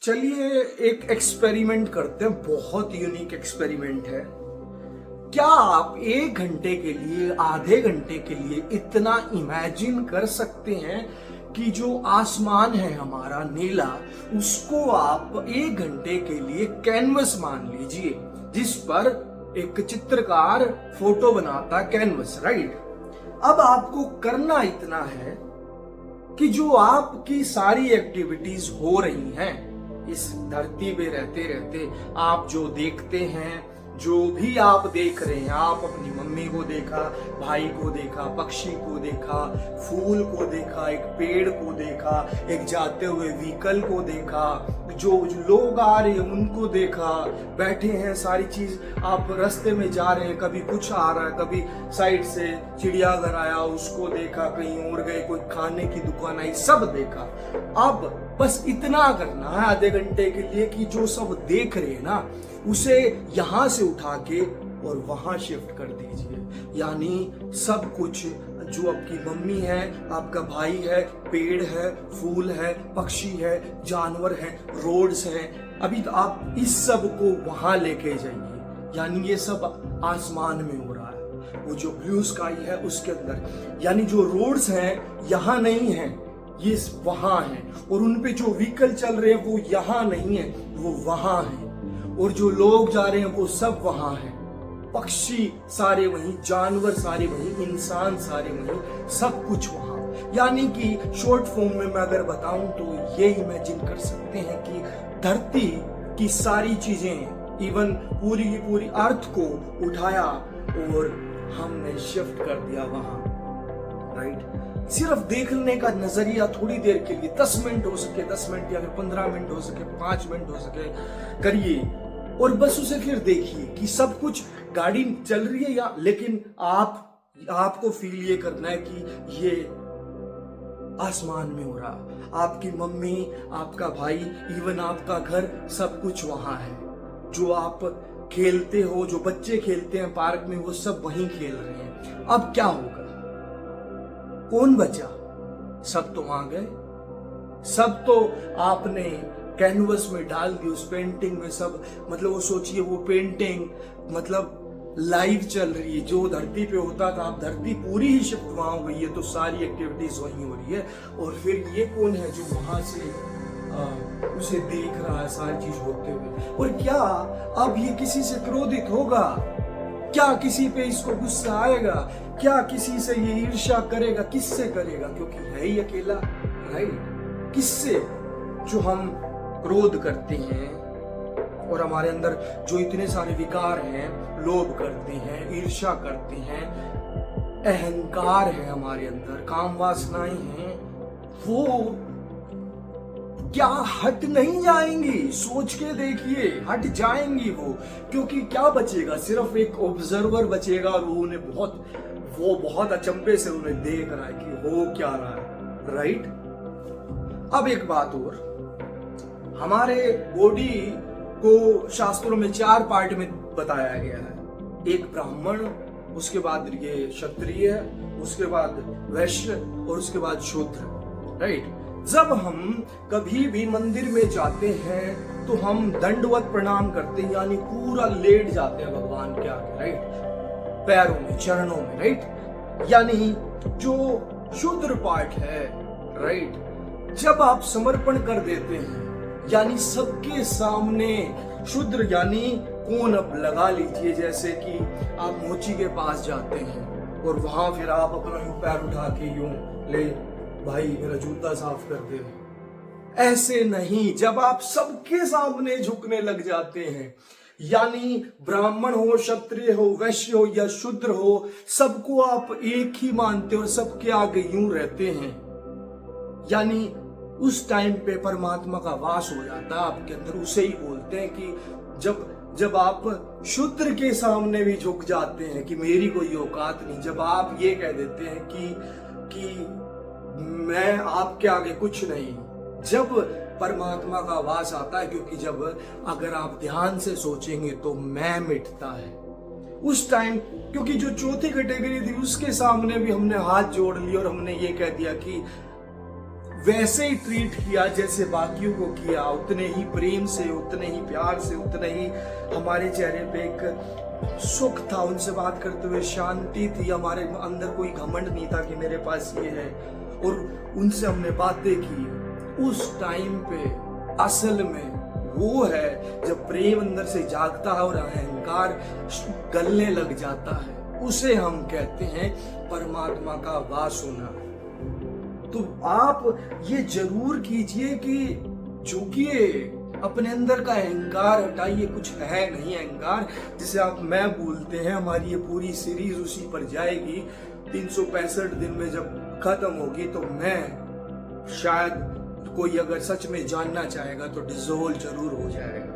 चलिए एक एक्सपेरिमेंट करते हैं। बहुत यूनिक एक्सपेरिमेंट है। क्या आप 1 घंटे के लिए, आधे घंटे के लिए इतना इमेजिन कर सकते हैं कि जो आसमान है हमारा नीला, उसको आप 1 घंटे के लिए कैनवस मान लीजिए, जिस पर एक चित्रकार फोटो बनाता कैनवस, राइट। अब आपको करना इतना है कि जो आपकी सारी एक्टिविटीज हो रही हैं इस धरती पे रहते रहते, आप जो देखते हैं, जो भी आप देख रहे हैं, आप अपनी मम्मी को देखा, भाई को देखा, पक्षी को देखा, फूल को देखा, एक पेड़ को देखा, एक जाते हुए व्हीकल को देखा, जो लोग आ रहे हैं उनको देखा, बैठे हैं, सारी चीज आप रास्ते में जा रहे हैं, कभी कुछ आ रहा है, कभी साइड से चिड़ियाघर आया उसको देखा, कहीं और गए, कोई खाने की दुकान आई, सब देखा। अब बस इतना करना है आधे घंटे के लिए कि जो सब देख रहे हैं ना, उसे यहां से उठा के और वहां शिफ्ट कर दीजिए। यानी सब कुछ जो आपकी मम्मी है, आपका भाई है, पेड़ है, फूल है, पक्षी है, जानवर है, रोड्स हैं, अभी तो आप इस सब को वहां लेके जाइए। यानी ये सब आसमान में हो रहा है, वो जो ब्लू स्काई है उसके अंदर। यानी जो रोड्स हैं यहाँ नहीं है, ये वहां है, और उनपे जो व्हीकल चल रहे हैं वो यहाँ नहीं है, वो वहां है, और जो लोग जा रहे हैं वो सब वहां है, पक्षी सारे वहीं, जानवर सारे वहीं, इंसान सारे वहीं, सब कुछ वहां। यानी कि शॉर्ट फॉर्म में मैं अगर बताऊं तो ये इमेजिन कर सकते हैं कि धरती की सारी चीजें, इवन पूरी की पूरी अर्थ को उठाया और हमने शिफ्ट कर दिया वहां, राइट। सिर्फ देखने का नजरिया थोड़ी देर के लिए, 10 मिनट हो सके 10 मिनट, या फिर 15 मिनट हो सके, 5 मिनट हो सके, करिए, और बस उसे फिर देखिए कि सब कुछ गाड़ी चल रही है, या लेकिन आपको फील ये करना है कि ये आसमान में हो रहा। आपकी मम्मी, आपका भाई, इवन आपका घर, सब कुछ वहां है। जो आप खेलते हो, जो बच्चे खेलते हैं पार्क में, वो सब वहीं खेल रहे हैं। अब क्या होगा? कौन बचा? सब तो वहां गए, सब तो आपने कैनवस में डाल दी, उस पेंटिंग में सब, मतलब वो सोचिए, वो पेंटिंग मतलब लाइव चल रही है। जो धरती पे होता था, अब धरती पूरी ही शिफ्ट वहां हो गई है, तो सारी एक्टिविटीज वहीं हो रही है। और फिर ये कौन है जो वहां से उसे देख रहा है सारी चीज होते हुए? और क्या अब ये किसी से क्रोधित होगा? क्या किसी पे इसको गुस्सा आएगा? क्या किसी से ये ईर्ष्या करेगा? किससे करेगा? क्योंकि है ही अकेला, राइट। किससे? जो हम क्रोध करते हैं, और हमारे अंदर जो इतने सारे विकार हैं, लोभ करते हैं, ईर्ष्या करते हैं, अहंकार है हमारे अंदर, काम वासनाएं हैं, वो क्या हट नहीं जाएंगी? सोच के देखिए, हट जाएंगी वो। क्योंकि क्या बचेगा? सिर्फ एक ऑब्जर्वर बचेगा, और वो बहुत अचंभे से उन्हें देख रहा है कि हो क्या रहा है, राइट। अब एक बात और, हमारे बॉडी को शास्त्रों में 4 पार्ट में बताया गया है। एक ब्राह्मण, उसके बाद ये क्षत्रिय, उसके बाद वैश्य, और उसके बाद शूद्र, राइट। जब हम कभी भी मंदिर में जाते हैं तो हम दंडवत प्रणाम करते हैं, यानी पूरा लेट जाते हैं भगवान के आगे, राइट, पैरों में, चरणों में, राइट। यानी जो शूद्र पार्ट है, राइट, जब आप समर्पण कर देते हैं, यानी सबके सामने, शूद्र यानी कौन, अब लगा लीजिए जैसे कि आप मोची के पास जाते हैं और वहां फिर आप अपना यूं पैर उठा के यूं, ले भाई मेरा जूता साफ कर दे। ऐसे नहीं, जब आप सबके सामने झुकने लग जाते हैं, यानी ब्राह्मण हो, क्षत्रिय हो, वैश्य हो या शूद्र हो, सबको आप एक ही मानते हो, सबके आगे यूं रहते हैं, यानी उस टाइम पे परमात्मा का वास हो जाता है आपके अंदर। उसे ही बोलते हैं कि जब आप शूद्र के सामने भी झुक जाते हैं कि मेरी कोई औकात नहीं, जब आप ये कह देते हैं कि मैं आपके आगे कुछ नहीं, जब परमात्मा का वास आता है। क्योंकि जब अगर आप ध्यान से सोचेंगे तो मैं मिटता है उस टाइम। क्योंकि जो चौथी कैटेगरी थी उसके सामने भी हमने हाथ जोड़ लिया और हमने ये कह दिया कि वैसे ही ट्रीट किया जैसे बाकियों को किया, उतने ही प्रेम से, उतने ही प्यार से, उतने ही हमारे चेहरे पे एक सुख था, उनसे बात करते हुए शांति थी, हमारे अंदर कोई घमंड नहीं था कि मेरे पास ये है। और उनसे हमने बातें की। उस टाइम पे असल में वो है जब प्रेम अंदर से जागता है और अहंकार गलने लग जाता है, उसे हम कहते हैं परमात्मा का वास होना। तो आप ये जरूर कीजिए कि झुकिए, अपने अंदर का अहंकार हटाइए। कुछ है नहीं अहंकार, जिसे आप मैं बोलते हैं। हमारी ये पूरी सीरीज उसी पर जाएगी। 365 दिन में जब खत्म होगी तो मैं शायद, कोई अगर सच में जानना चाहेगा तो डिसॉल्व जरूर हो जाएगा।